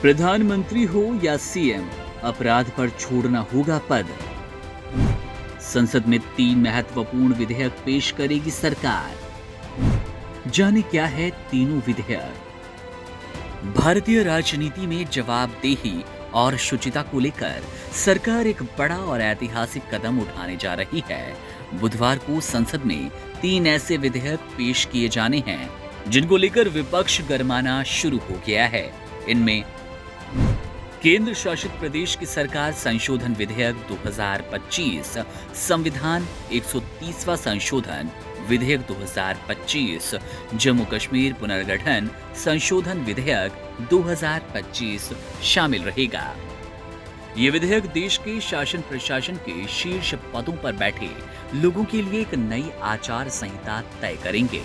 प्रधानमंत्री हो या सीएम, अपराध पर छोड़ना होगा पद। संसद में 3 महत्वपूर्ण विधेयक पेश करेगी सरकार। जाने क्या है तीनों विधेयक। भारतीय राजनीति में जवाबदेही और शुचिता को लेकर सरकार एक बड़ा और ऐतिहासिक कदम उठाने जा रही है। बुधवार को संसद में 3 ऐसे विधेयक पेश किए जाने हैं जिनको लेकर विपक्ष गरमाना शुरू हो गया है। इनमें केंद्र शासित प्रदेश की सरकार संशोधन विधेयक 2025, संविधान 130वां संशोधन विधेयक 2025, जम्मू कश्मीर पुनर्गठन संशोधन विधेयक 2025 शामिल रहेगा। ये विधेयक देश के शासन प्रशासन के शीर्ष पदों पर बैठे लोगों के लिए एक नई आचार संहिता तय करेंगे।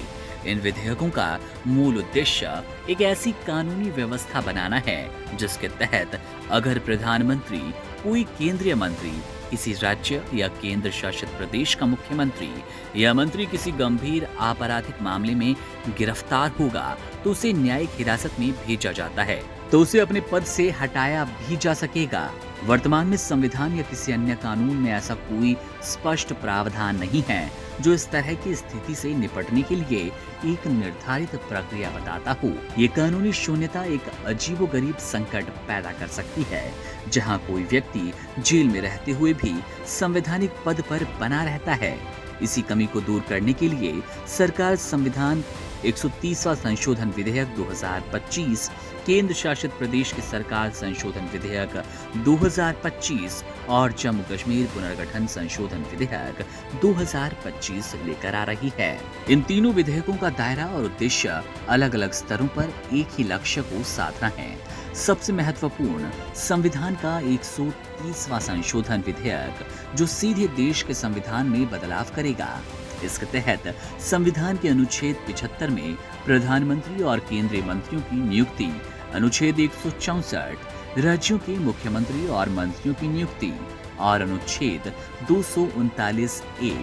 इन विधेयकों का मूल उद्देश्य एक ऐसी कानूनी व्यवस्था बनाना है जिसके तहत अगर प्रधानमंत्री, कोई केंद्रीय मंत्री, किसी राज्य या केंद्र शासित प्रदेश का मुख्यमंत्री या मंत्री किसी गंभीर आपराधिक मामले में गिरफ्तार होगा तो उसे न्यायिक हिरासत में भेजा जाता है, तो उसे अपने पद से हटाया भी जा सकेगा। वर्तमान में संविधान या किसी अन्य कानून में ऐसा कोई स्पष्ट प्रावधान नहीं है जो इस तरह की स्थिति से निपटने के लिए एक निर्धारित प्रक्रिया बताता हो। ये कानूनी शून्यता एक अजीबोगरीब संकट पैदा कर सकती है, जहां कोई व्यक्ति जेल में रहते हुए भी संवैधानिक पद पर बना रहता है। इसी कमी को दूर करने के लिए सरकार संविधान 130वां संशोधन विधेयक 2025, केंद्र शासित प्रदेश की सरकार संशोधन विधेयक 2025 और जम्मू कश्मीर पुनर्गठन संशोधन विधेयक 2025 लेकर आ रही है। इन तीनों विधेयकों का दायरा और उद्देश्य अलग अलग स्तरों पर एक ही लक्ष्य को साधना है। सबसे महत्वपूर्ण संविधान का 130वां संशोधन विधेयक जो सीधे देश के संविधान में बदलाव करेगा। इसके तहत संविधान के अनुच्छेद 75 में प्रधानमंत्री और केंद्रीय मंत्रियों की नियुक्ति, अनुच्छेद 164 राज्यों के मुख्यमंत्री और मंत्रियों की नियुक्ति और अनुच्छेद 239 ए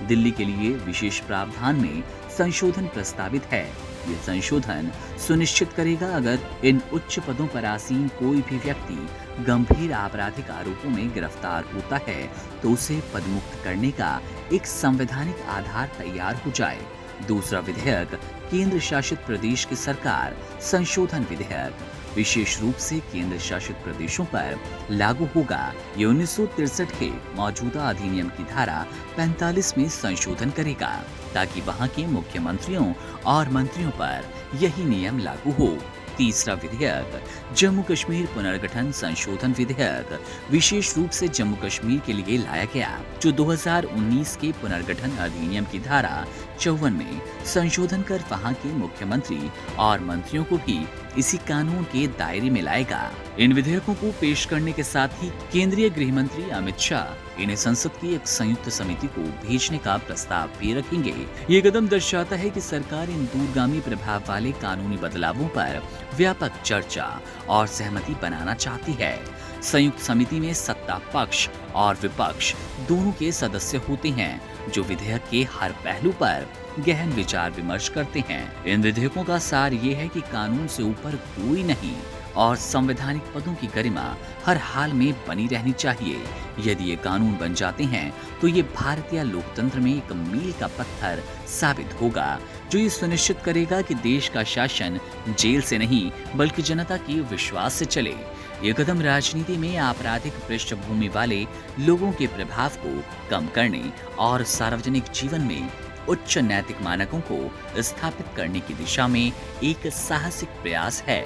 दिल्ली के लिए विशेष प्रावधान में संशोधन प्रस्तावित है। ये संशोधन सुनिश्चित करेगा अगर इन उच्च पदों पर आसीन कोई भी व्यक्ति गंभीर आपराधिक आरोपों में गिरफ्तार होता है तो उसे पदमुक्त करने का एक संवैधानिक आधार तैयार हो जाए। दूसरा विधेयक केंद्र शासित प्रदेश की सरकार संशोधन विधेयक विशेष रूप से केंद्र शासित प्रदेशों पर लागू होगा। ये 1963 के मौजूदा अधिनियम की धारा 45 में संशोधन करेगा ताकि वहां के मुख्यमंत्रियों और मंत्रियों पर यही नियम लागू हो। तीसरा विधेयक जम्मू कश्मीर पुनर्गठन संशोधन विधेयक विशेष रूप से जम्मू कश्मीर के लिए लाया गया, जो 2019 के पुनर्गठन अधिनियम की धारा 54 में संशोधन कर वहां के मुख्यमंत्री और मंत्रियों को भी इसी कानून के दायरे में लाएगा। इन विधेयकों को पेश करने के साथ ही केंद्रीय गृह मंत्री अमित शाह इन्हें संसद की एक संयुक्त समिति को भेजने का प्रस्ताव भी रखेंगे। ये कदम दर्शाता है कि सरकार इन दूरगामी प्रभाव वाले कानूनी बदलावों पर व्यापक चर्चा और सहमति बनाना चाहती है। संयुक्त समिति में सत्ता पक्ष और विपक्ष दोनों के सदस्य होते हैं जो विधेयक के हर पहलू पर गहन विचार विमर्श करते हैं। इन विधेयकों का सार ये है कि कानून से ऊपर कोई नहीं और संवैधानिक पदों की गरिमा हर हाल में बनी रहनी चाहिए। यदि ये कानून बन जाते हैं तो ये भारतीय लोकतंत्र में एक मील का पत्थर साबित होगा जो ये सुनिश्चित करेगा कि देश का शासन जेल से नहीं बल्कि जनता के विश्वास से चले। ये कदम राजनीति में आपराधिक पृष्ठभूमि वाले लोगों के प्रभाव को कम करने और सार्वजनिक जीवन में उच्च नैतिक मानकों को स्थापित करने की दिशा में एक साहसिक प्रयास है।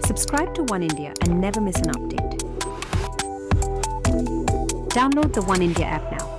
Subscribe to One India and never miss an update. Download the One India app now.